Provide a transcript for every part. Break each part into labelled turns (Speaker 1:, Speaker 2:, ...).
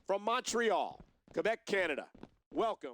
Speaker 1: from Montreal, Quebec, Canada. Welcome.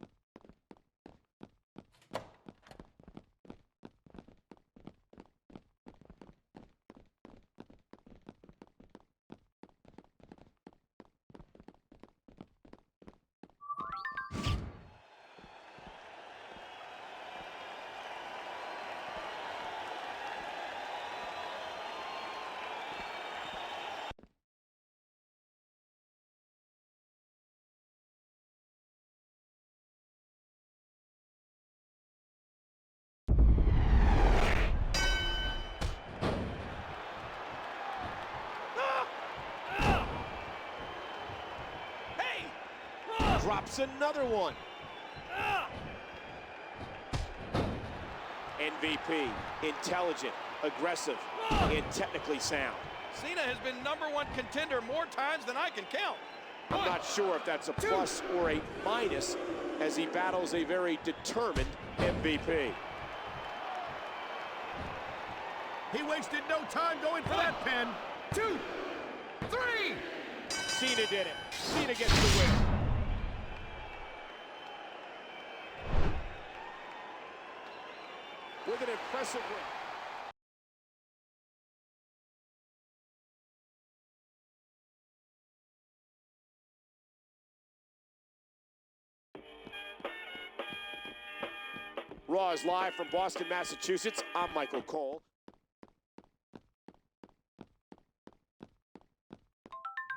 Speaker 1: Drops another one. MVP, intelligent, aggressive, and technically sound.
Speaker 2: Cena has been #1 contender more times than I can count.
Speaker 1: I'm not sure if that's a plus or a minus as he battles a very determined MVP.
Speaker 3: He wasted no time going for that pin. 2, 3.
Speaker 1: Cena did it. Cena gets the win. With an impressive win. Raw is live from Boston, Massachusetts. I'm Michael Cole.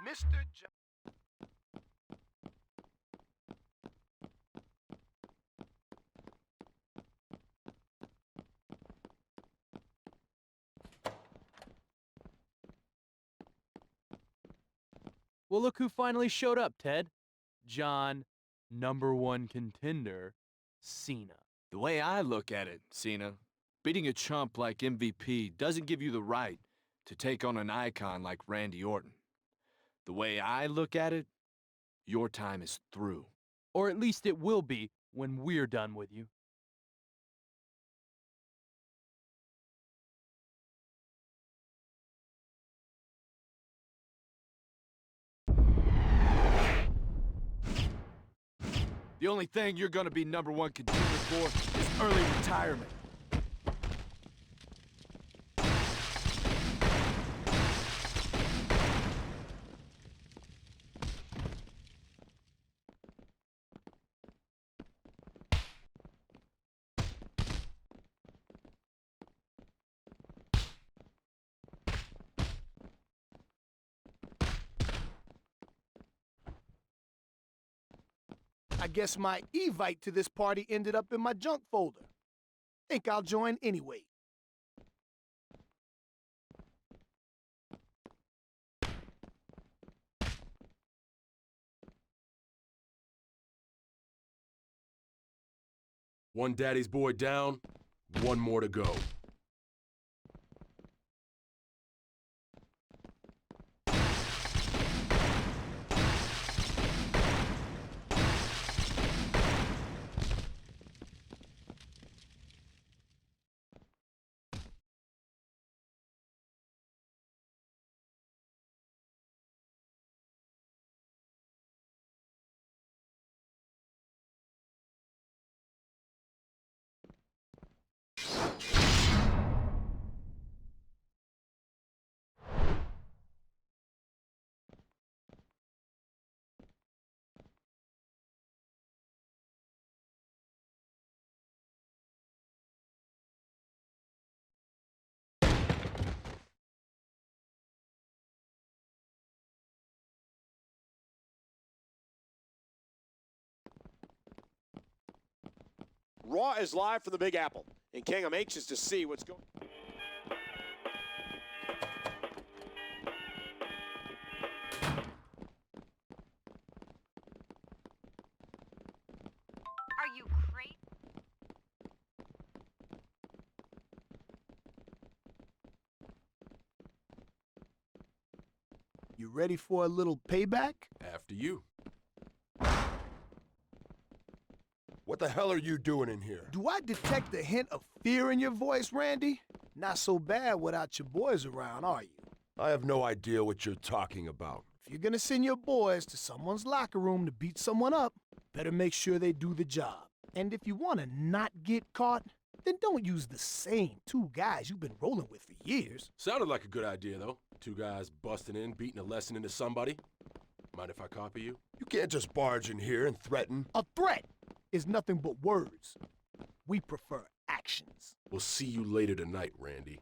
Speaker 3: Mr.
Speaker 4: Well, look who finally showed up, Ted. John, #1 contender, Cena.
Speaker 5: The way I look at it, Cena, beating a chump like MVP doesn't give you the right to take on an icon like Randy Orton. The way I look at it, your time is through.
Speaker 4: Or at least it will be when we're done with you.
Speaker 5: The only thing you're gonna be #1 contender for is early retirement.
Speaker 3: I guess my invite to this party ended up in my junk folder. Think I'll join anyway.
Speaker 6: One daddy's boy down, one more to go.
Speaker 1: Raw is live from the Big Apple. And King, I'm anxious to see what's going on.
Speaker 7: Are you crazy?
Speaker 3: You ready for a little payback?
Speaker 6: After you. What the hell are you doing in here?
Speaker 3: Do I detect a hint of fear in your voice, Randy? Not so bad without your boys around, are you?
Speaker 6: I have no idea what you're talking about.
Speaker 3: If you're gonna send your boys to someone's locker room to beat someone up, better make sure they do the job. And if you wanna not get caught, then don't use the same two guys you've been rolling with for years.
Speaker 6: Sounded like a good idea, though. Two guys busting in, beating a lesson into somebody. Mind if I copy you?
Speaker 7: You can't just barge in here and threaten.
Speaker 3: A threat is nothing but words. We prefer actions.
Speaker 6: We'll see you later tonight, Randy.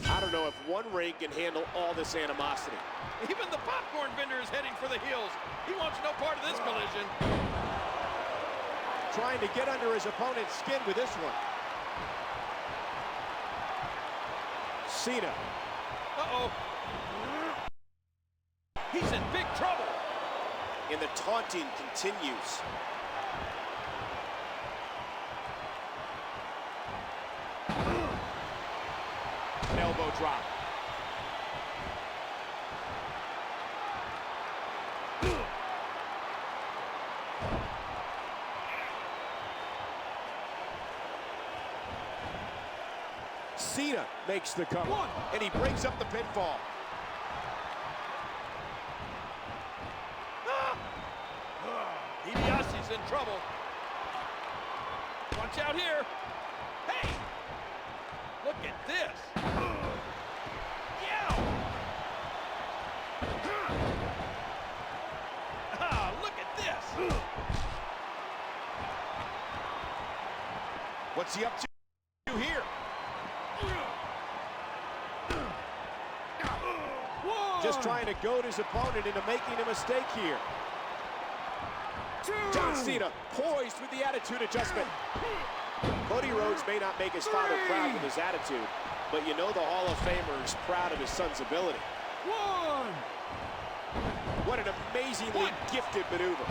Speaker 1: I don't know if one ring can handle all this animosity.
Speaker 2: Even the popcorn vendor is heading for the heels. He wants no part of this collision.
Speaker 1: Trying to get under his opponent's skin with this one. Cena.
Speaker 2: Uh-oh. He's in big trouble.
Speaker 1: And the taunting continues. An elbow drop. Cena makes the cover, and he breaks up the pinfall.
Speaker 2: DiBiase's in trouble. Watch out here. Hey! Look at this. Yow! Ah, look at this.
Speaker 1: What's he up to here?
Speaker 2: Whoa!
Speaker 1: Just trying to goad his opponent into making a mistake here. John Cena poised with the attitude adjustment. Cody Rhodes may not make his father proud with his attitude, but you know the Hall of Famer is proud of his son's ability.
Speaker 2: One!
Speaker 1: What an amazingly gifted maneuver.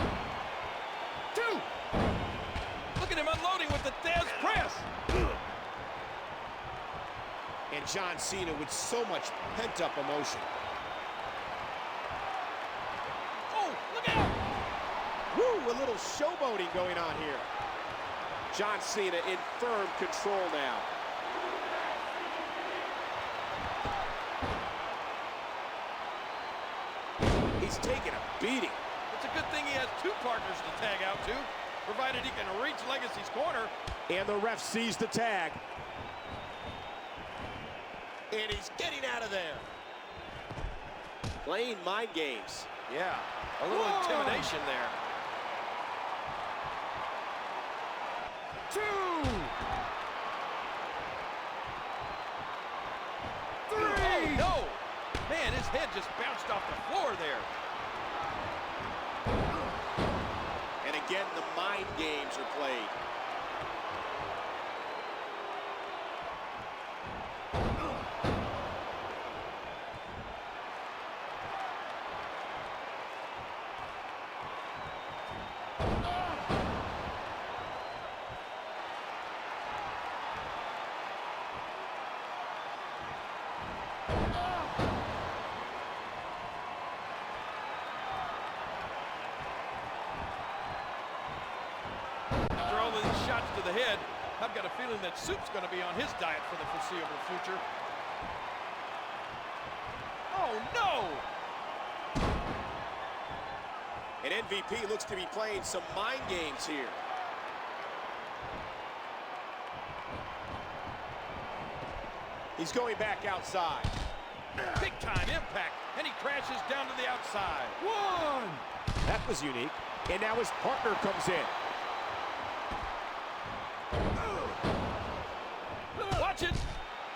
Speaker 2: Two! Look at him unloading with the Thez press.
Speaker 1: And John Cena with so much pent-up emotion.
Speaker 2: Oh, look out!
Speaker 1: Woo, a little showboating going on here. John Cena in firm control now. He's taking a beating.
Speaker 2: It's a good thing he has two partners to tag out to, provided he can reach Legacy's corner.
Speaker 1: And the ref sees the tag. And he's getting out of there. Playing mind games.
Speaker 2: Yeah, a little intimidation there. Two! Three! Oh, no! Man, his head just bounced off the floor there.
Speaker 1: And again, the mind games are played.
Speaker 2: After all of these shots to the head, I've got a feeling that Soup's going to be on his diet for the foreseeable future. Oh, no!
Speaker 1: And MVP looks to be playing some mind games here. He's going back outside.
Speaker 2: Big time impact, and he crashes down to the outside.
Speaker 1: One! That was unique. And now his partner comes in.
Speaker 2: Watch it.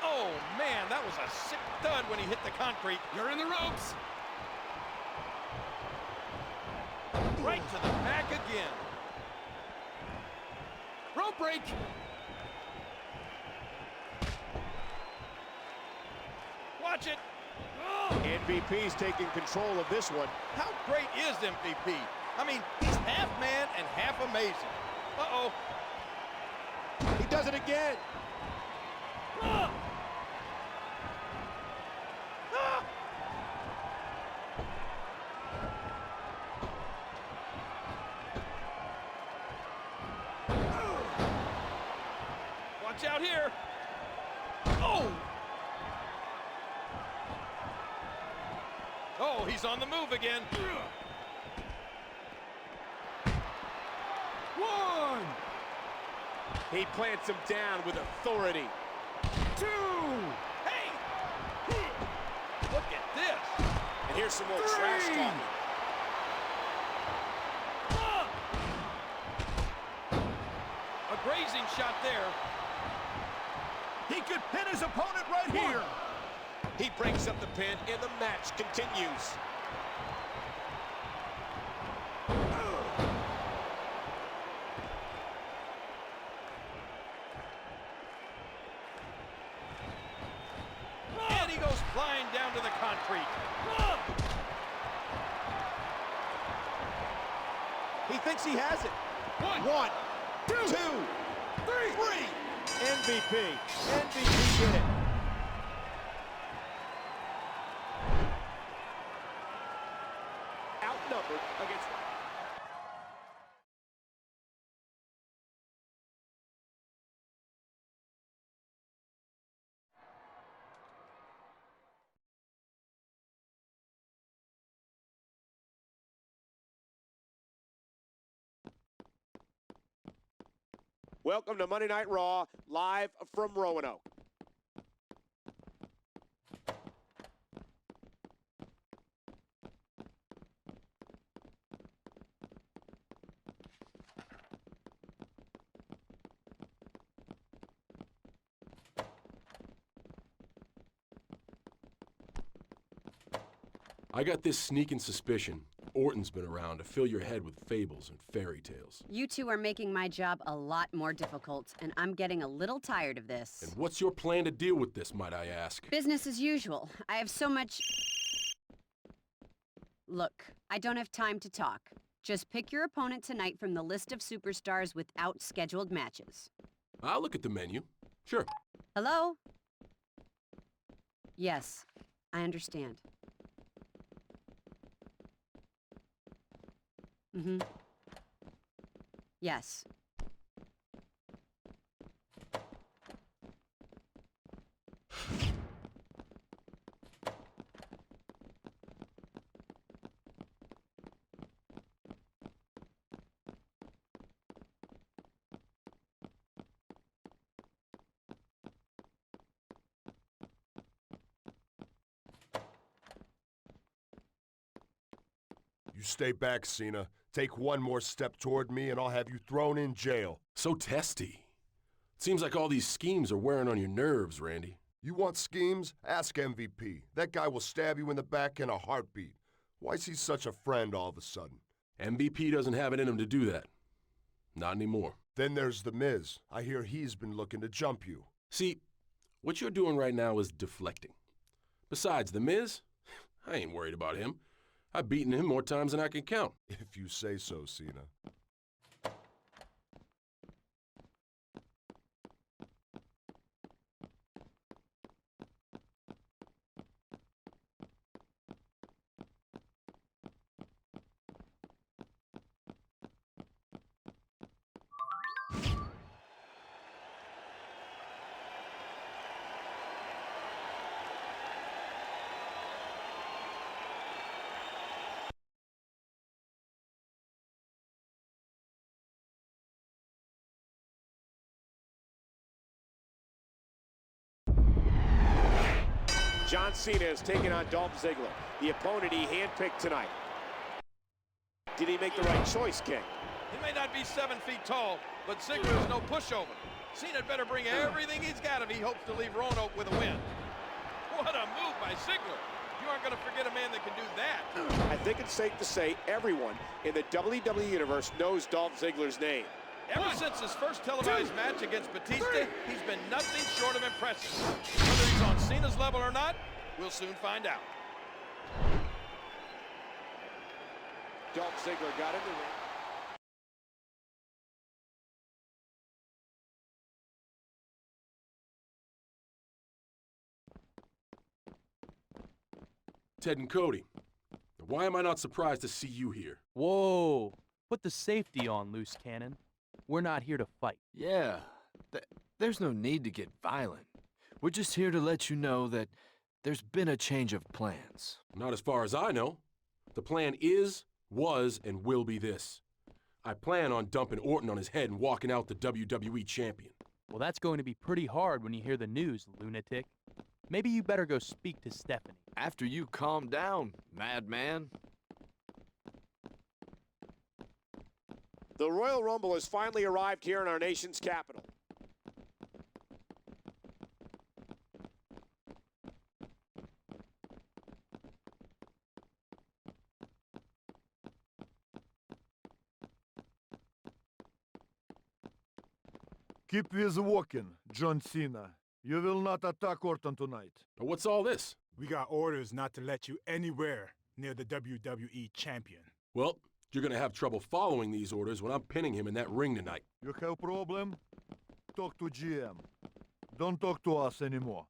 Speaker 2: Oh, man, that was a sick thud when he hit the concrete. You're in the ropes. Right to the back again. Rope break. Watch it.
Speaker 1: MVP's taking control of this one.
Speaker 2: How great is MVP? I mean, he's half man and half amazing. Uh-oh.
Speaker 1: He does it again.
Speaker 2: Ah! Ah! Watch out here. Oh! Oh, he's on the move again. One!
Speaker 1: He plants him down with authority.
Speaker 2: Two! Hey! Look at this.
Speaker 1: And here's some more trash talking.
Speaker 2: A grazing shot there.
Speaker 7: He could pin his opponent right here.
Speaker 1: He breaks up the pin, and the match continues.
Speaker 2: And he goes flying down to the concrete.
Speaker 1: He thinks he has it. One, two, three. MVP. MVP did it. Outnumbered against... Welcome to Monday Night Raw, live from Roanoke.
Speaker 6: I got this sneaking suspicion Orton's been around to fill your head with fables and fairy tales.
Speaker 8: You two are making my job a lot more difficult, and I'm getting a little tired of this.
Speaker 6: And what's your plan to deal with this, might I ask?
Speaker 8: Business as usual. I have so much... Look, I don't have time to talk. Just pick your opponent tonight from the list of superstars without scheduled matches.
Speaker 6: I'll look at the menu. Sure.
Speaker 8: Hello? Yes, I understand. Mm-hmm. Yes.
Speaker 7: You stay back, Cena. Take one more step toward me and I'll have you thrown in jail.
Speaker 6: So testy. Seems like all these schemes are wearing on your nerves, Randy.
Speaker 7: You want schemes? Ask MVP. That guy will stab you in the back in a heartbeat. Why's he such a friend all of a sudden?
Speaker 6: MVP doesn't have it in him to do that. Not anymore.
Speaker 7: Then there's The Miz. I hear he's been looking to jump you.
Speaker 6: See, what you're doing right now is deflecting. Besides, The Miz, I ain't worried about him. I've beaten him more times than I can count.
Speaker 7: If you say so, Cena.
Speaker 1: John Cena is taking on Dolph Ziggler, the opponent he handpicked tonight. Did he make the right choice, King?
Speaker 2: He may not be 7 feet tall, but Ziggler is no pushover. Cena better bring everything he's got if he hopes to leave Roanoke with a win. What a move by Ziggler. You aren't going to forget a man that can do that.
Speaker 1: I think it's safe to say everyone in the WWE Universe knows Dolph Ziggler's name.
Speaker 2: Ever since his first televised match against Batista, he's been nothing short of impressive. Whether he's on Cena's level or not, we'll soon find out.
Speaker 1: Dolph Ziggler got in the ring.
Speaker 6: Ted and Cody, why am I not surprised to see you here?
Speaker 4: Whoa! Put the safety on, loose cannon. We're not here to fight.
Speaker 5: Yeah, there's no need to get violent. We're just here to let you know that there's been a change of plans.
Speaker 6: Not as far as I know. The plan is, was, and will be this. I plan on dumping Orton on his head and walking out the WWE champion.
Speaker 4: Well, that's going to be pretty hard when you hear the news, lunatic. Maybe you better go speak to Stephanie.
Speaker 5: After you calm down, madman.
Speaker 1: The Royal Rumble has finally arrived here in our nation's capital.
Speaker 9: Keep with walking, John Cena. You will not attack Orton tonight.
Speaker 6: But what's all this?
Speaker 10: We got orders not to let you anywhere near the WWE champion.
Speaker 6: Well, you're gonna have trouble following these orders when I'm pinning him in that ring tonight.
Speaker 9: You have problem? Talk to GM. Don't talk to us anymore.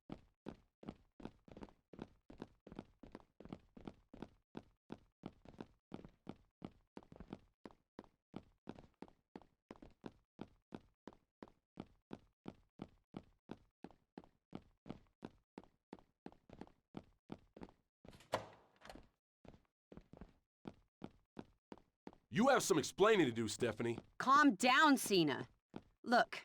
Speaker 6: You have some explaining to do, Stephanie.
Speaker 8: Calm down, Cena. Look,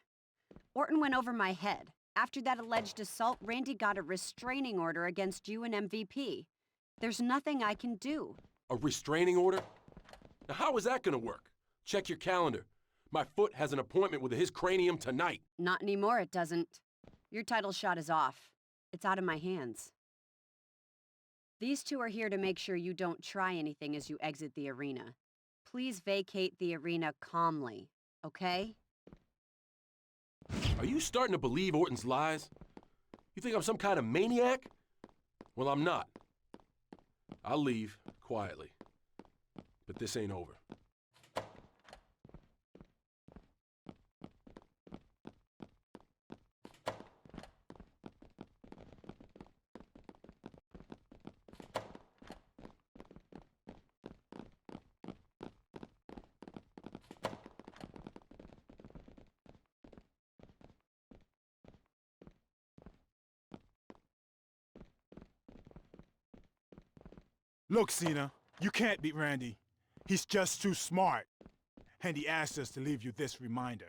Speaker 8: Orton went over my head. After that alleged assault, Randy got a restraining order against you and MVP. There's nothing I can do.
Speaker 6: A restraining order? Now, how is that gonna work? Check your calendar. My foot has an appointment with his cranium tonight.
Speaker 8: Not anymore, it doesn't. Your title shot is off. It's out of my hands. These two are here to make sure you don't try anything as you exit the arena. Please vacate the arena calmly, okay?
Speaker 6: Are you starting to believe Orton's lies? You think I'm some kind of maniac? Well, I'm not. I'll leave quietly. But this ain't over.
Speaker 10: Look, Cena, you can't beat Randy. He's just too smart. And he asked us to leave you this reminder.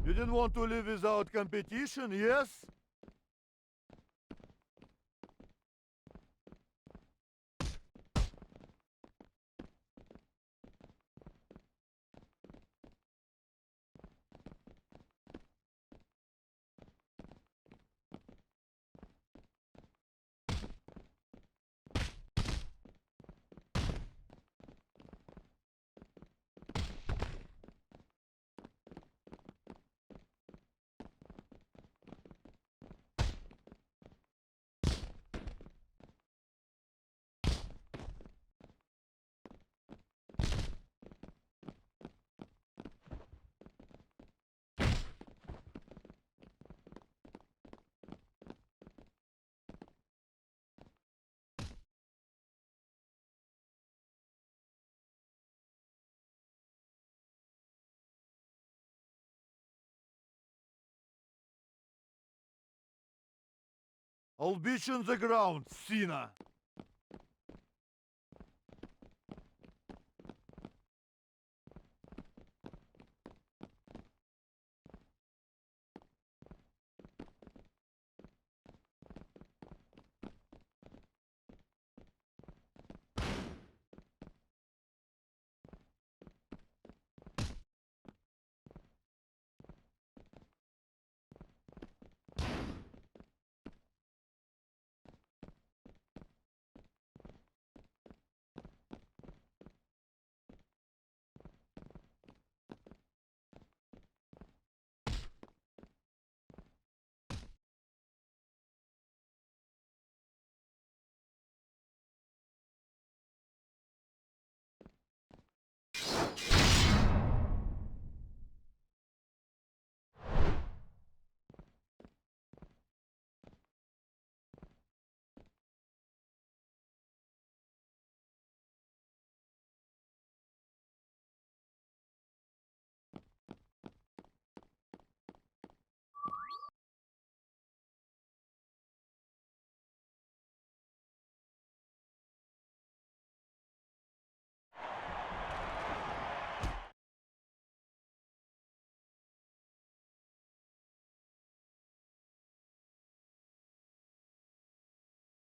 Speaker 9: You didn't want to live without competition, yes? I'll beat you on the ground, Cena.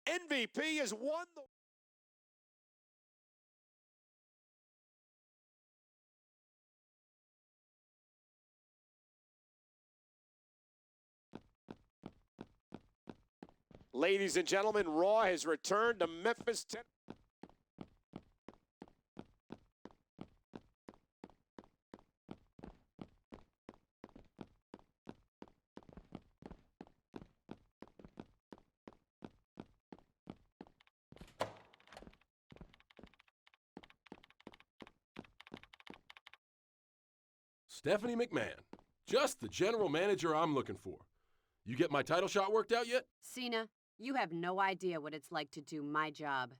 Speaker 1: MVP has won the... Ladies and gentlemen, Raw has returned to Memphis, Tennessee.
Speaker 6: Stephanie McMahon, just the general manager I'm looking for. You get my title shot worked out yet?
Speaker 8: Cena, you have no idea what it's like to do my job.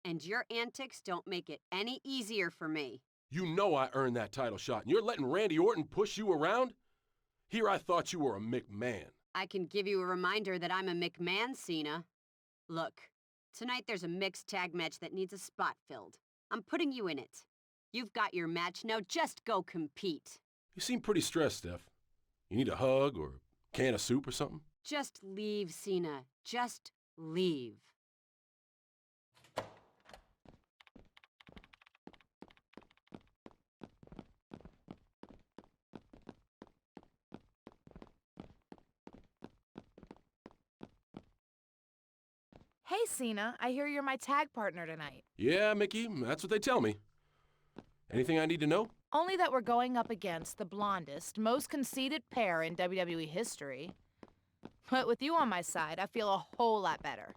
Speaker 8: And your antics don't make it any easier for me.
Speaker 6: You know I earned that title shot, and you're letting Randy Orton push you around? Here I thought you were a McMahon.
Speaker 8: I can give you a reminder that I'm a McMahon, Cena. Look, tonight there's a mixed tag match that needs a spot filled. I'm putting you in it. You've got your match, now just go compete.
Speaker 6: You seem pretty stressed, Steph. You need a hug or a can of soup or something?
Speaker 8: Just leave, Cena. Just leave.
Speaker 11: Hey, Cena, I hear you're my tag partner tonight.
Speaker 6: Yeah, Mickey, that's what they tell me. Anything I need to know?
Speaker 11: Only that we're going up against the blondest, most conceited pair in WWE history. But with you on my side, I feel a whole lot better.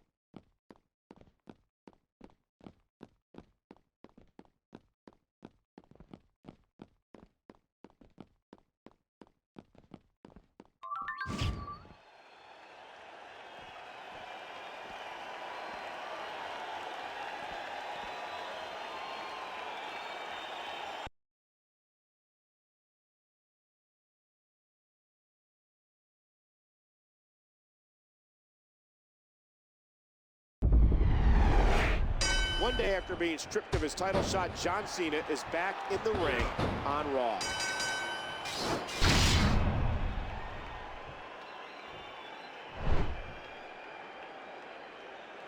Speaker 1: One day after being stripped of his title shot, John Cena is back in the ring on Raw.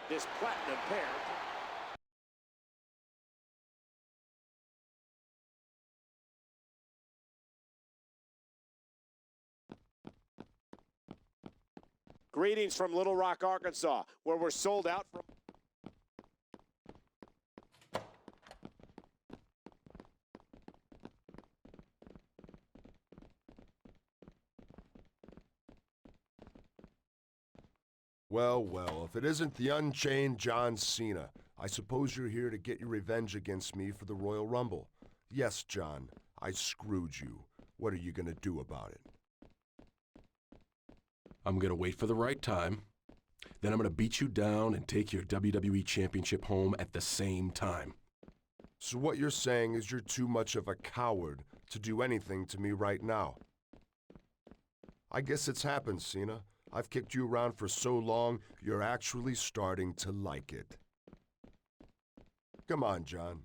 Speaker 1: This platinum pair. Greetings from Little Rock, Arkansas, where we're sold out from...
Speaker 7: Well, well, if it isn't the Unchained John Cena, I suppose you're here to get your revenge against me for the Royal Rumble. Yes, John, I screwed you. What are you gonna do about it?
Speaker 6: I'm gonna wait for the right time. Then I'm gonna beat you down and take your WWE Championship home at the same time.
Speaker 7: So what you're saying is you're too much of a coward to do anything to me right now. I guess it's happened, Cena. I've kicked you around for so long, you're actually starting to like it. Come on, John.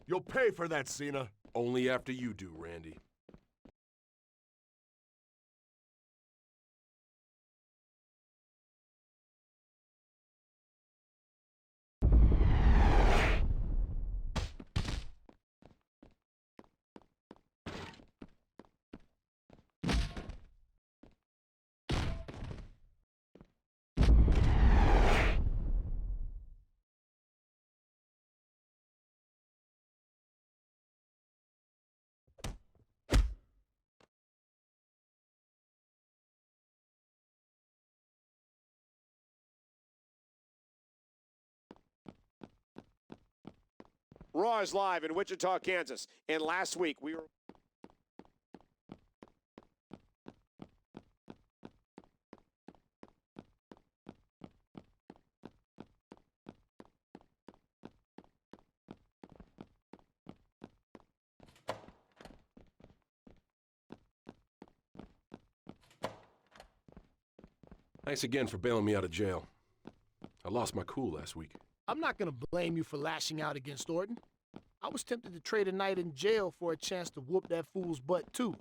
Speaker 7: You'll pay for that, Cena.
Speaker 6: Only after you do, Randy.
Speaker 1: Raw is live in Wichita, Kansas. And last week we were...
Speaker 6: Thanks again for bailing me out of jail. I lost my cool last week.
Speaker 3: I'm not gonna blame you for lashing out against Orton. I was tempted to trade a night in jail for a chance to whoop that fool's butt, too.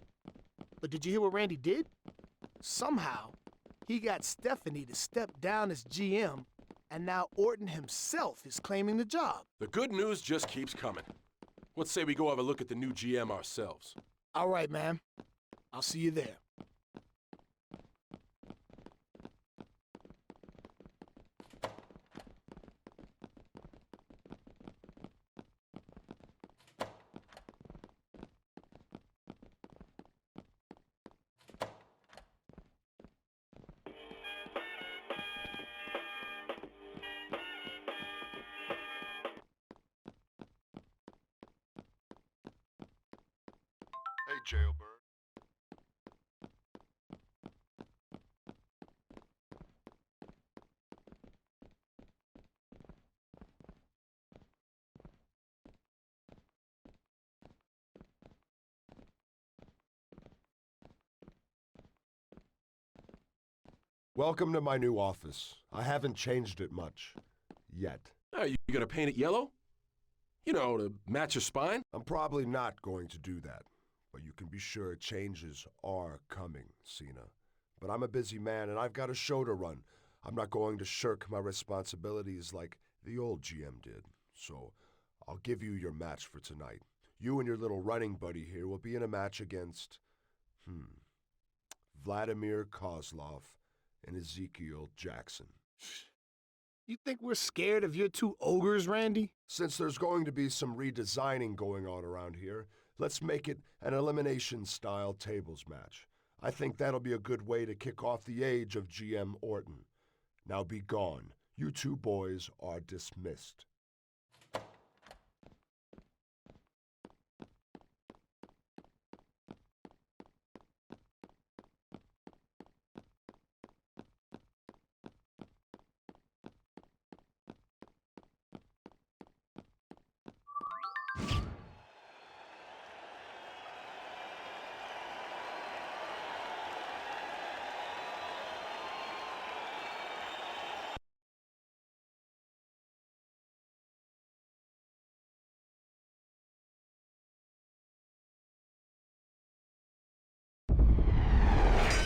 Speaker 3: But did you hear what Randy did? Somehow, he got Stephanie to step down as GM, and now Orton himself is claiming the job.
Speaker 6: The good news just keeps coming. Let's say we go have a look at the new GM ourselves.
Speaker 3: All right, man. I'll see you there.
Speaker 7: Hey, Jailbird. Welcome to my new office. I haven't changed it much. Yet.
Speaker 6: Are you gonna paint it yellow? You know, to match your spine?
Speaker 7: I'm probably not going to do that. But you can be sure changes are coming, Cena. But I'm a busy man and I've got a show to run. I'm not going to shirk my responsibilities like the old GM did. So, I'll give you your match for tonight. You and your little running buddy here will be in a match against, Vladimir Kozlov and Ezekiel Jackson.
Speaker 3: You think we're scared of your two ogres, Randy?
Speaker 7: Since there's going to be some redesigning going on around here, let's make it an elimination-style tables match. I think that'll be a good way to kick off the age of GM Orton. Now be gone. You two boys are dismissed.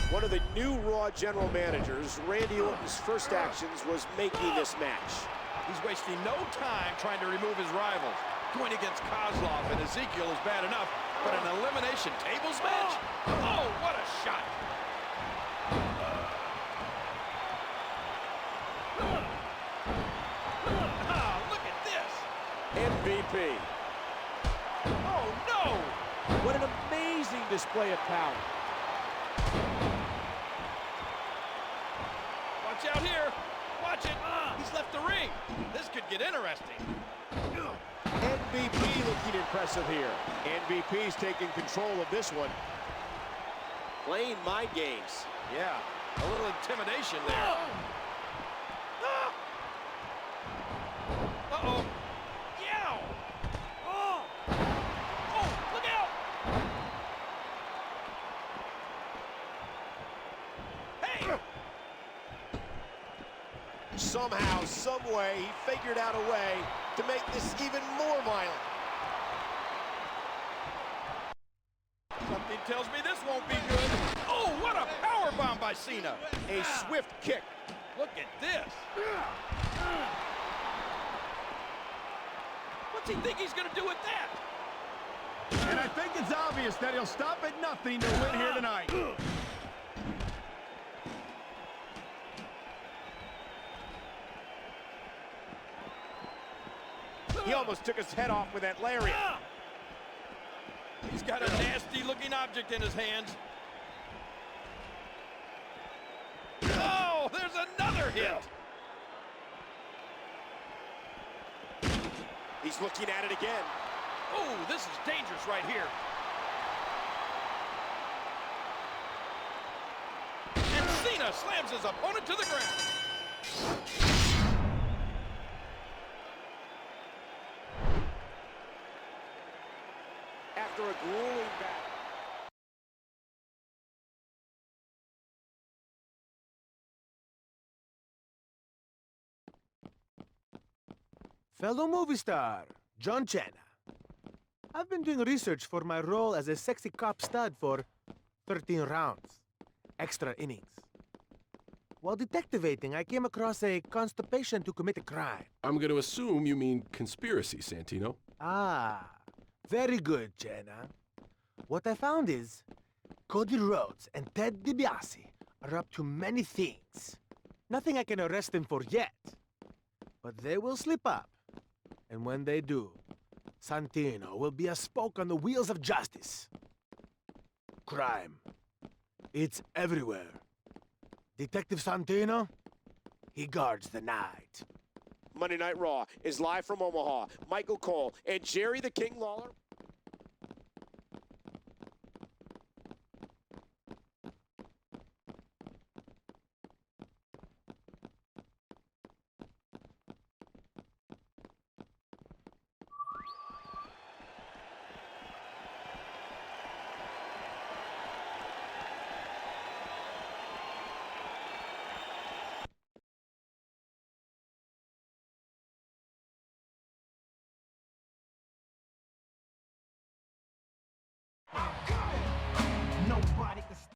Speaker 1: One of the new Raw general managers, Randy Orton's first actions was making this match.
Speaker 2: He's wasting no time trying to remove his rivals. Going against Kozlov and Ezekiel is bad enough, but an elimination tables match? Oh, what a shot! Oh, look at this!
Speaker 1: MVP.
Speaker 2: Oh, no!
Speaker 1: What an amazing display of power.
Speaker 2: Watch out here! Watch it! He's left the ring. This could get interesting.
Speaker 1: MVP looking impressive here. MVP's taking control of this one. Playing mind games.
Speaker 2: Yeah, a little intimidation there. Uh-oh. Yow! Oh! Oh, look out! Hey!
Speaker 1: Somehow, some way, he figured out a way to make this even more violent.
Speaker 2: Something tells me this won't be good. Oh, what a powerbomb by Cena.
Speaker 1: A swift kick.
Speaker 2: Look at this. What's he think he's going to do with that?
Speaker 9: And I think it's obvious that he'll stop at nothing to win here tonight.
Speaker 1: He almost took his head off with that lariat.
Speaker 2: He's got a nasty-looking object in his hands. Oh, there's another hit.
Speaker 1: He's looking at it again.
Speaker 2: Oh, this is dangerous right here. And Cena slams his opponent to the ground.
Speaker 1: After a grueling battle.
Speaker 3: Fellow movie star, John Cena. I've been doing research for my role as a sexy cop stud for 13 rounds. Extra innings. While detectivating, I came across a constipation to commit a crime.
Speaker 6: I'm going to assume you mean conspiracy, Santino.
Speaker 3: Ah, very good, Jenna. What I found is Cody Rhodes and Ted DiBiase are up to many things. Nothing I can arrest them for yet. But they will slip up. And when they do, Santino will be a spoke on the wheels of justice. Crime. It's everywhere. Detective Santino, he guards the night.
Speaker 1: Monday Night Raw is live from Omaha. Michael Cole and Jerry the King Lawler.
Speaker 3: Nobody can stop.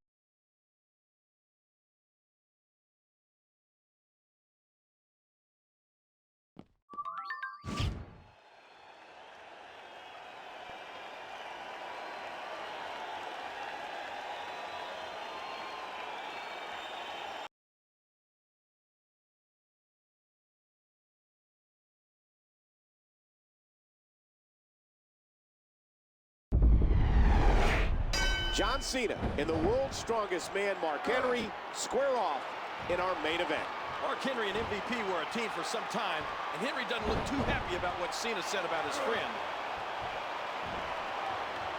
Speaker 1: John Cena and the world's strongest man, Mark Henry, square off in our main event.
Speaker 2: Mark Henry and MVP were a team for some time, and Henry doesn't look too happy about what Cena said about his friend.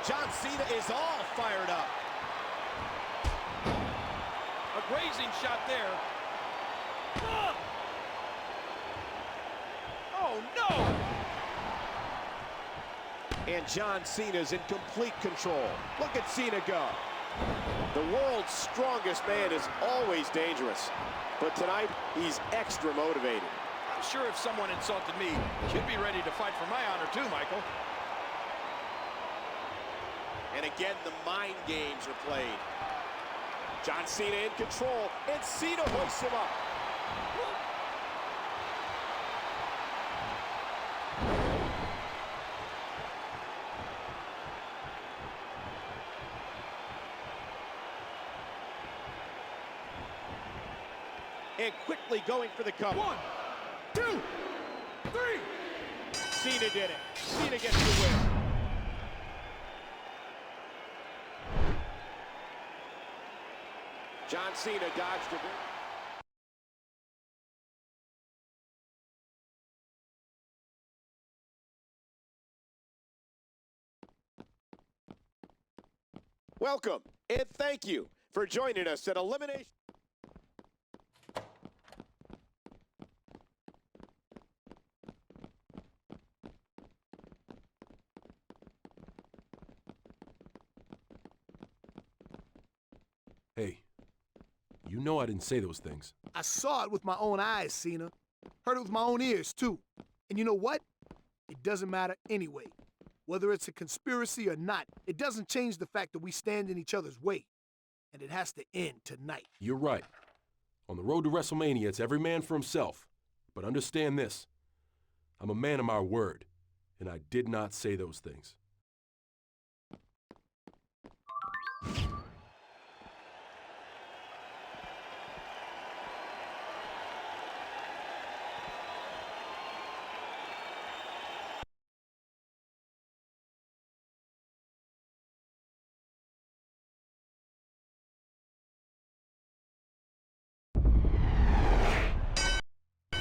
Speaker 1: John Cena is all fired up.
Speaker 2: A grazing shot there. Oh, no!
Speaker 1: And John Cena's in complete control. Look at Cena go. The world's strongest man is always dangerous, but tonight he's extra motivated.
Speaker 2: I'm sure if someone insulted me, you'd be ready to fight for my honor too, Michael.
Speaker 1: And again, the mind games are played. John Cena in control, and Cena hoists him up. And quickly going for the cover.
Speaker 2: 1, 2, 3.
Speaker 1: Cena did it. Cena gets the win. John Cena dodged a bit. Welcome and thank you for joining us at Elimination.
Speaker 6: Hey, you know I didn't say those things.
Speaker 3: I saw it with my own eyes, Cena. Heard it with my own ears, too. And you know what? It doesn't matter anyway. Whether it's a conspiracy or not, it doesn't change the fact that we stand in each other's way. And it has to end tonight.
Speaker 6: You're right. On the road to WrestleMania, it's every man for himself. But understand this. I'm a man of my word, and I did not say those things.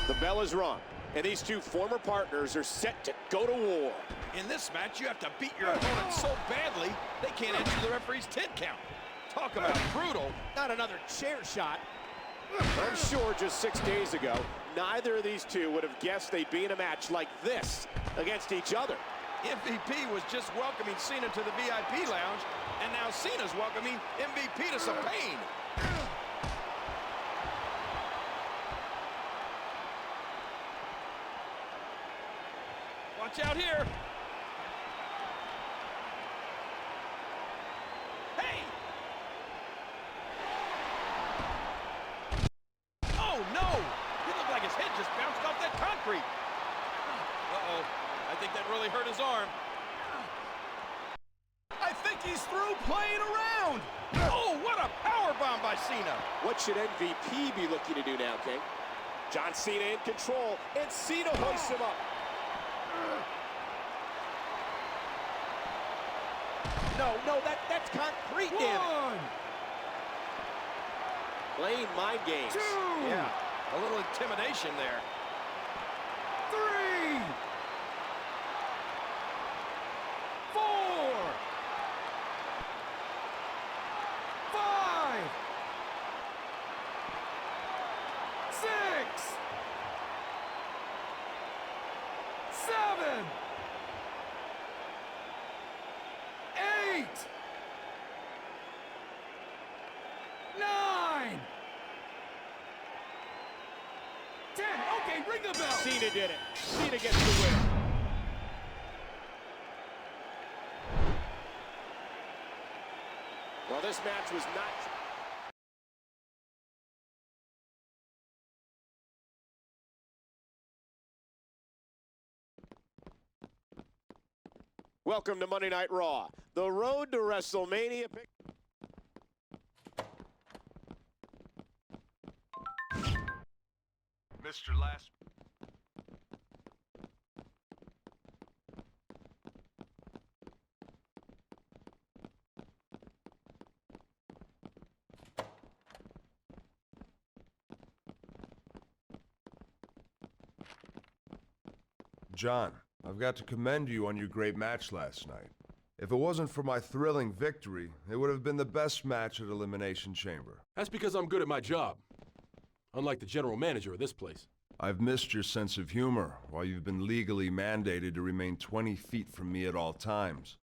Speaker 1: The bell is rung, and these two former partners are set to go to war.
Speaker 2: In this match, you have to beat your opponent so badly, they can't enter the referee's 10 count. Talk about brutal.
Speaker 1: Not another chair shot. I'm sure just 6 days ago, neither of these two would have guessed they'd be in a match like this against each other.
Speaker 2: MVP was just welcoming Cena to the VIP lounge, and now Cena's welcoming MVP to some pain. Watch out here. just bounced off that concrete. Uh-oh. I think that really hurt his arm.
Speaker 12: I think he's through playing around.
Speaker 2: Oh, what a powerbomb by Cena.
Speaker 1: What should MVP be looking to do now, King? John Cena in control, and Cena hoists him up. No, that's concrete, damn it. Playing mind games.
Speaker 2: Yeah, a little intimidation there.
Speaker 12: 3, 4, 5, 6, 7, 8, 9, 10. Okay, ring the bell.
Speaker 1: Cena did it. Cena gets the win. Well, this match was not... Welcome to Monday Night Raw. The road to WrestleMania.
Speaker 7: Mr. Last. John, I've got to commend you on your great match last night. If it wasn't for my thrilling victory, it would have been the best match at Elimination Chamber.
Speaker 6: That's because I'm good at my job. Unlike the general manager of this place.
Speaker 7: I've missed your sense of humor while you've been legally mandated to remain 20 feet from me at all times.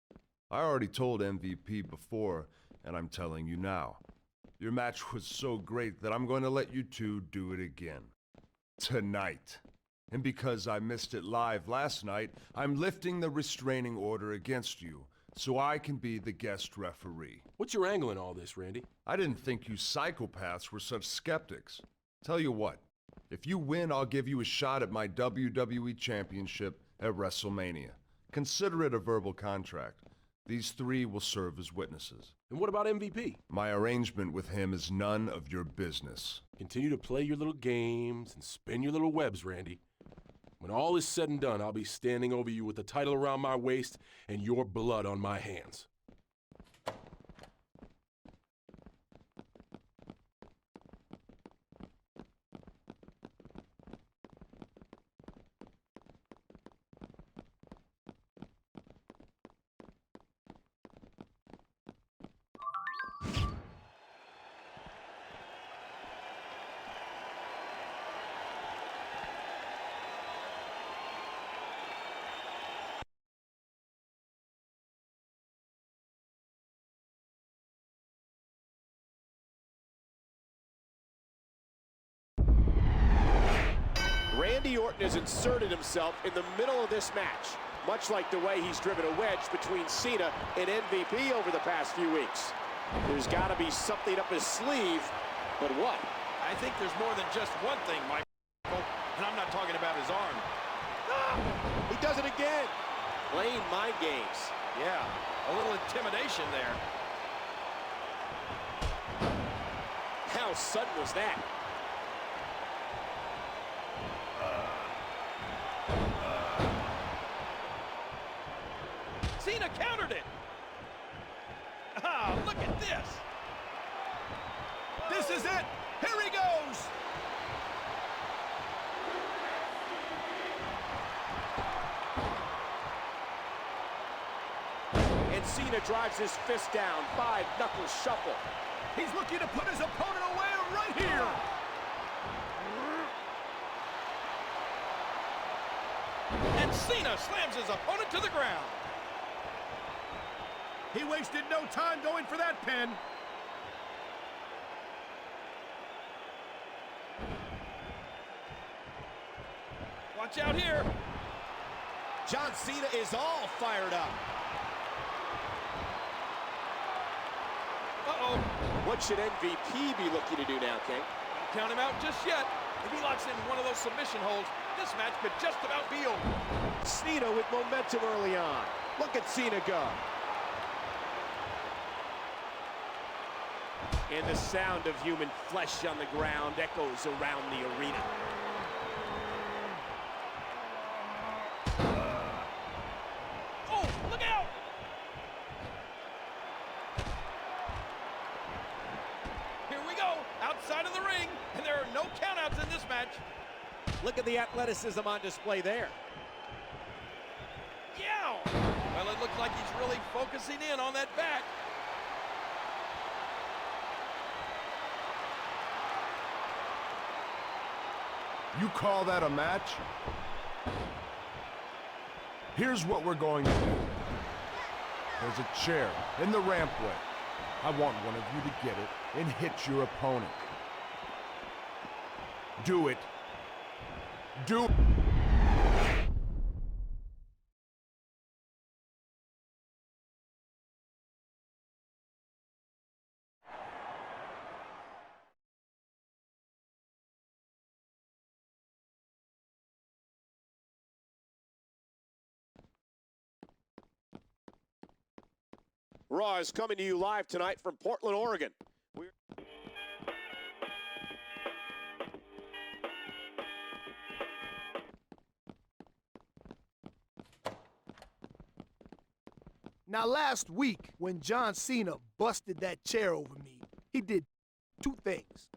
Speaker 7: I already told MVP before, and I'm telling you now. Your match was so great that I'm going to let you two do it again. Tonight. And because I missed it live last night, I'm lifting the restraining order against you, so I can be the guest referee.
Speaker 6: What's your angle in all this, Randy?
Speaker 7: I didn't think you psychopaths were such skeptics. Tell you what, if you win, I'll give you a shot at my WWE Championship at WrestleMania. Consider it a verbal contract. These three will serve as witnesses.
Speaker 6: And what about MVP?
Speaker 7: My arrangement with him is none of your business.
Speaker 6: Continue to play your little games and spin your little webs, Randy. When all is said and done, I'll be standing over you with the title around my waist and your blood on my hands.
Speaker 1: Randy Orton has inserted himself in the middle of this match, much like the way he's driven a wedge between Cena and MVP over the past few weeks. There's got to be something up his sleeve, but what?
Speaker 2: I think there's more than just one thing, Michael, and I'm not talking about his arm.
Speaker 1: He does it again. Playing mind games.
Speaker 2: Yeah, a little intimidation there.
Speaker 1: How sudden was that?
Speaker 2: Cena countered it. Ah, look at this.
Speaker 12: This is it. Here he goes.
Speaker 1: And Cena drives his fist down. 5-knuckle shuffle.
Speaker 12: He's looking to put his opponent away right here.
Speaker 2: And Cena slams his opponent to the ground.
Speaker 12: He wasted no time going for that pin.
Speaker 2: Watch out here.
Speaker 1: John Cena is all fired up.
Speaker 2: Uh-oh.
Speaker 1: What should MVP be looking to do now, King?
Speaker 2: Don't count him out just yet. If he locks in one of those submission holds, this match could just about be over.
Speaker 1: Cena with momentum early on. Look at Cena go. And the sound of human flesh on the ground echoes around the arena.
Speaker 2: Oh, look out! Here we go, outside of the ring, and there are no countouts in this match.
Speaker 1: Look at the athleticism on display there.
Speaker 2: Yeah! Well, it looks like he's really focusing in on that back.
Speaker 7: You call that a match? Here's what we're going to do. There's a chair in the rampway. I want one of you to get it and hit your opponent. Do it. Do it.
Speaker 1: Raw is coming to you live tonight from Portland, Oregon.
Speaker 3: Now, last week, when John Cena busted that chair over me, he did two things.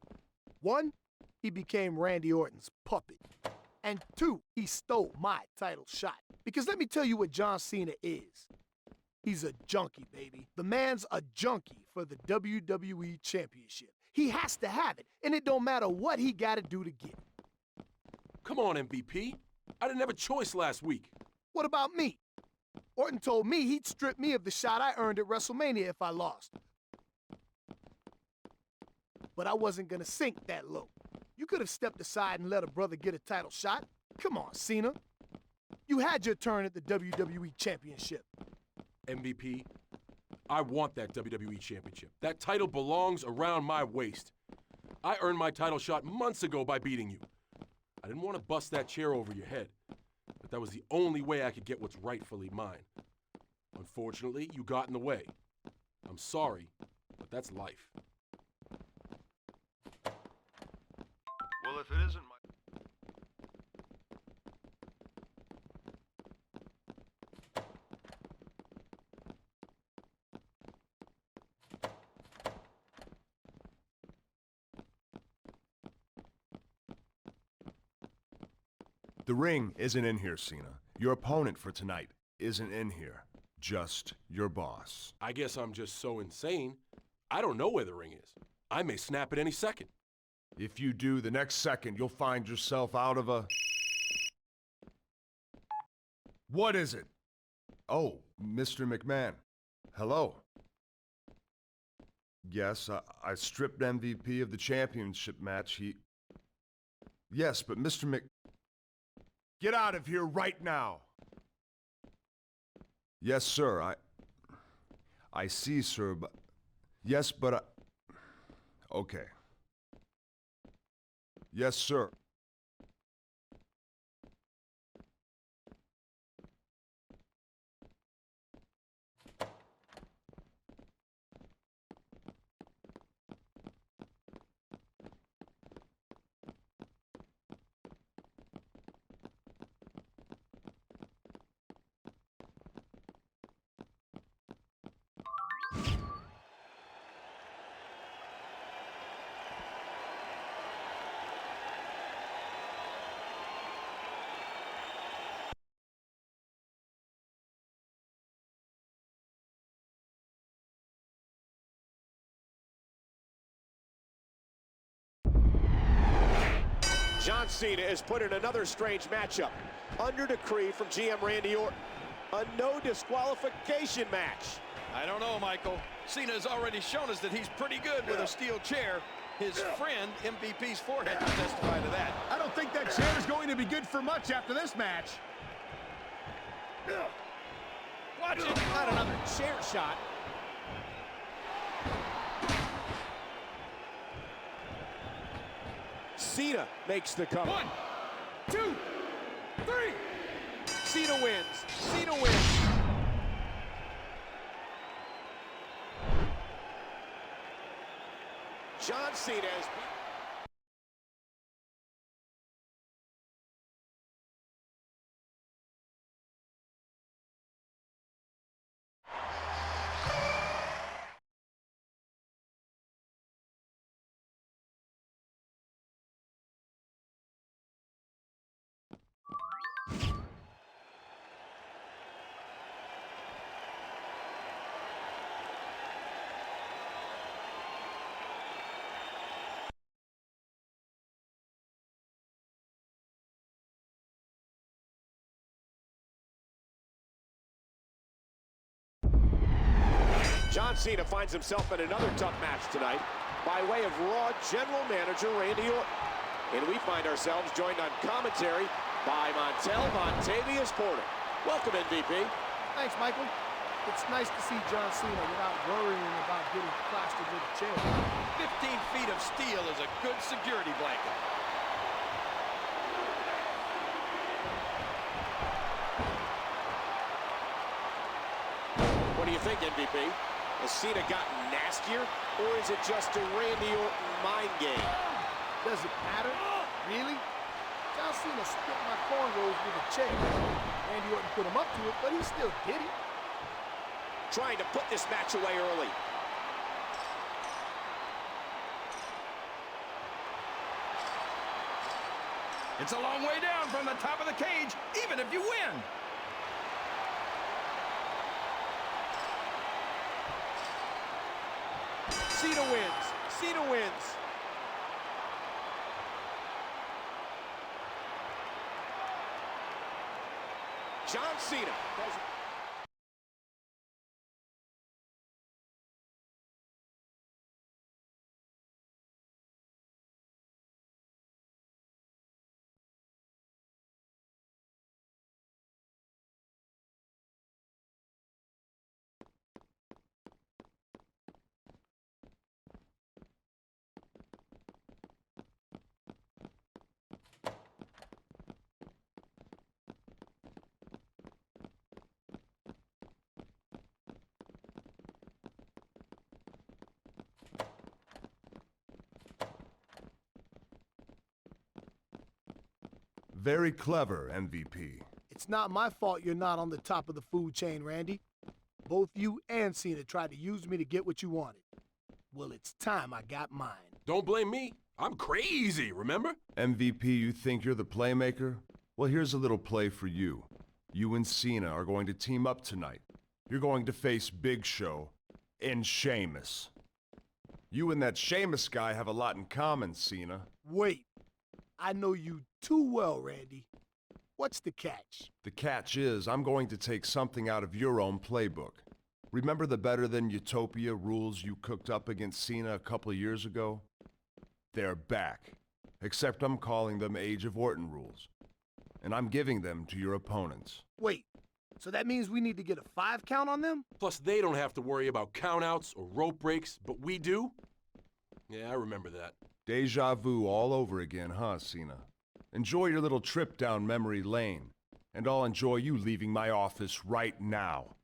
Speaker 3: One, he became Randy Orton's puppet. And two, he stole my title shot. Because let me tell you what John Cena is. He's a junkie, baby. The man's a junkie for the WWE Championship. He has to have it, and it don't matter what he got to do to get it.
Speaker 6: Come on, MVP. I didn't have a choice last week.
Speaker 3: What about me? Orton told me he'd strip me of the shot I earned at WrestleMania if I lost. But I wasn't gonna sink that low. You could have stepped aside and let a brother get a title shot. Come on, Cena. You had your turn at the WWE Championship.
Speaker 6: MVP, I want that WWE Championship. That title belongs around my waist. I earned my title shot months ago by beating you. I didn't want to bust that chair over your head, but that was the only way I could get what's rightfully mine. Unfortunately, you got in the way. I'm sorry, but that's life.
Speaker 9: Well, if it isn't my...
Speaker 7: The ring isn't in here, Cena. Your opponent for tonight isn't in here. Just your boss.
Speaker 6: I guess I'm just so insane, I don't know where the ring is. I may snap at any second.
Speaker 7: If you do, the next second you'll find yourself out of a... What is it? Oh, Mr. McMahon. Hello. Yes, I stripped MVP of the championship match. Yes, but Mr. Get out of here right now! Yes, sir, I see, sir, but... Yes, but okay. Yes, sir.
Speaker 1: John Cena is put in another strange matchup. Under decree from GM Randy Orton. A no disqualification match.
Speaker 2: I don't know, Michael. Cena has already shown us that he's pretty good with a steel chair. His friend, MVP's forehead, can testify to that.
Speaker 12: I don't think that chair is going to be good for much after this match.
Speaker 2: Watch it.
Speaker 1: Not another chair shot. Cena makes the cover.
Speaker 12: 1, 2, 3.
Speaker 1: Cena wins. Cena wins. John Cena has John Cena finds himself in another tough match tonight by way of Raw General Manager Randy Orton. And we find ourselves joined on commentary by Montel Montavious Porter. Welcome, MVP.
Speaker 3: Thanks, Michael. It's nice to see John Cena without worrying about getting plastered with a chair.
Speaker 2: 15 feet of steel is a good security blanket.
Speaker 1: What do you think, MVP? Has Cena gotten nastier, or is it just a Randy Orton mind game?
Speaker 3: Does it matter? Really? John Cena spit my cornrows with a chair. Randy Orton put him up to it, but he still did it.
Speaker 1: Trying to put this match away early.
Speaker 12: It's a long way down from the top of the cage, even if you win.
Speaker 1: Cena wins. Cena wins. John Cena does.
Speaker 7: Very clever, MVP.
Speaker 3: It's not my fault you're not on the top of the food chain, Randy. Both you and Cena tried to use me to get what you wanted. Well, it's time I got mine.
Speaker 6: Don't blame me. I'm crazy, remember?
Speaker 7: MVP, you think you're the playmaker? Well, here's a little play for you. You and Cena are going to team up tonight. You're going to face Big Show and Sheamus. You and that Sheamus guy have a lot in common, Cena.
Speaker 3: Wait. I know you too well, Randy. What's the catch?
Speaker 7: The catch is I'm going to take something out of your own playbook. Remember the Better Than Utopia rules you cooked up against Cena a couple of years ago? They're back. Except I'm calling them Age of Orton rules. And I'm giving them to your opponents.
Speaker 3: Wait, so that means we need to get a 5 count on them?
Speaker 6: Plus, they don't have to worry about countouts or rope breaks, but we do? Yeah, I remember that.
Speaker 7: Deja vu all over again, huh, Cena? Enjoy your little trip down memory lane. And I'll enjoy you leaving my office right now.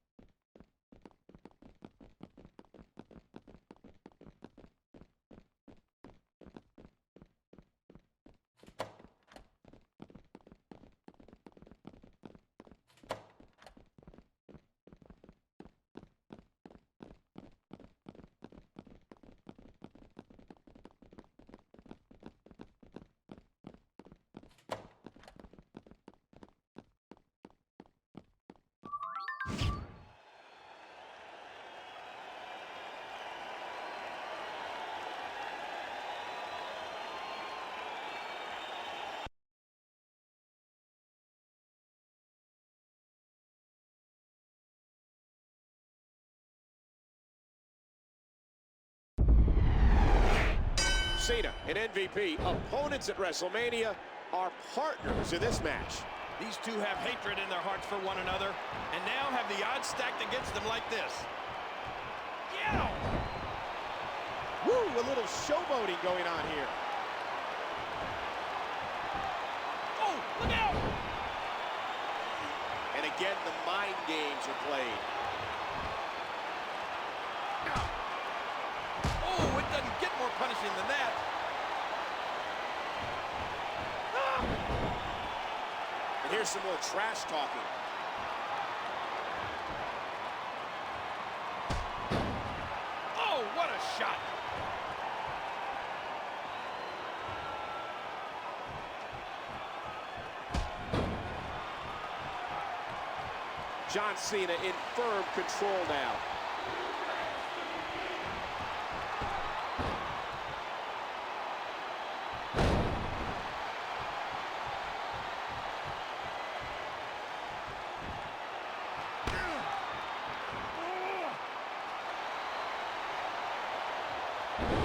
Speaker 1: Cena and MVP, opponents at WrestleMania, are partners in this match.
Speaker 2: These two have hatred in their hearts for one another, and now have the odds stacked against them like this. Yeah!
Speaker 1: Woo, a little showboating going on here. again, the mind games are played.
Speaker 2: Oh, it doesn't get more punishing than that.
Speaker 1: And here's some more trash talking.
Speaker 2: Oh, what a shot.
Speaker 1: John Cena in firm control now.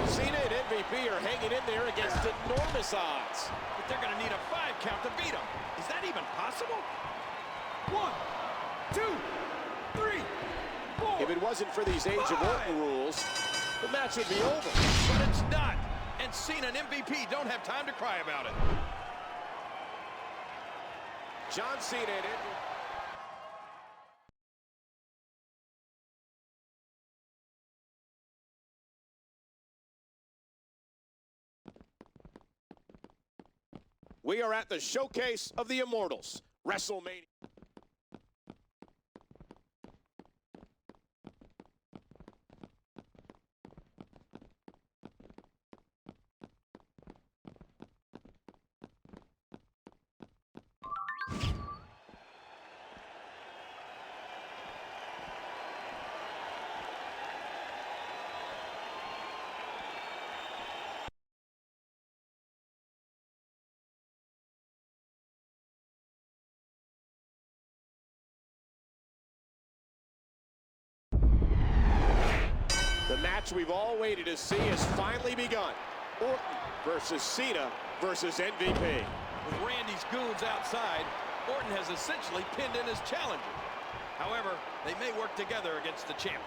Speaker 1: Cena and MVP are hanging in there against enormous odds.
Speaker 2: But they're going to need a 5 count to beat him. Is that even possible?
Speaker 12: 1, 2, 3, 4.
Speaker 1: If it wasn't for these Age of Orton rules, the match would be over.
Speaker 2: But it's not. And Cena and MVP don't have time to cry about it.
Speaker 1: John Cena and MVP. We are at the showcase of the Immortals, WrestleMania. The match we've all waited to see has finally begun. Orton versus Cena versus MVP.
Speaker 2: With Randy's goons outside, Orton has essentially pinned in his challenger. However, they may work together against the champion.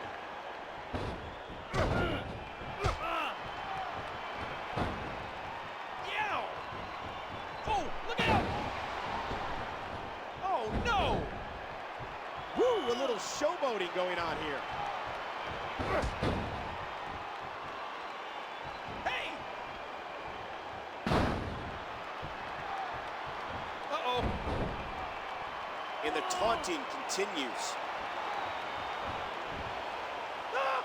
Speaker 2: Yow! Oh, look out! Oh, no!
Speaker 1: Woo, a little showboating going on here.
Speaker 2: Hey! Uh-oh.
Speaker 1: And the taunting continues.
Speaker 2: Ah!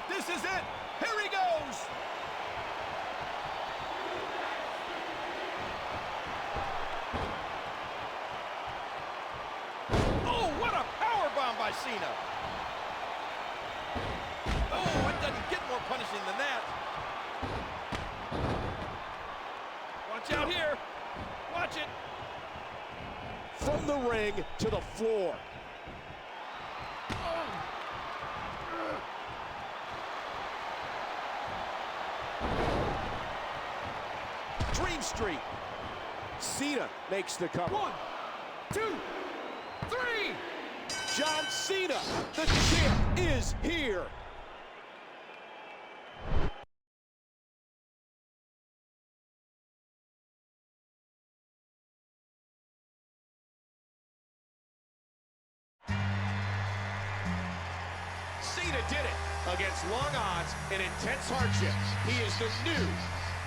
Speaker 12: This is it. Here he goes.
Speaker 2: Oh, what a powerbomb by Cena! Oh, it doesn't get more punishing than that. Watch out here. Watch it.
Speaker 1: From the ring to the floor. Dream Street. Cena makes the cover.
Speaker 12: 1, 2, 3.
Speaker 1: John Cena, the champ, is here. Cena did it against long odds and intense hardship. He is the new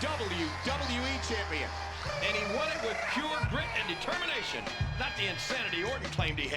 Speaker 1: WWE champion.
Speaker 2: And he won it with pure grit and determination, not the insanity Orton claimed he had.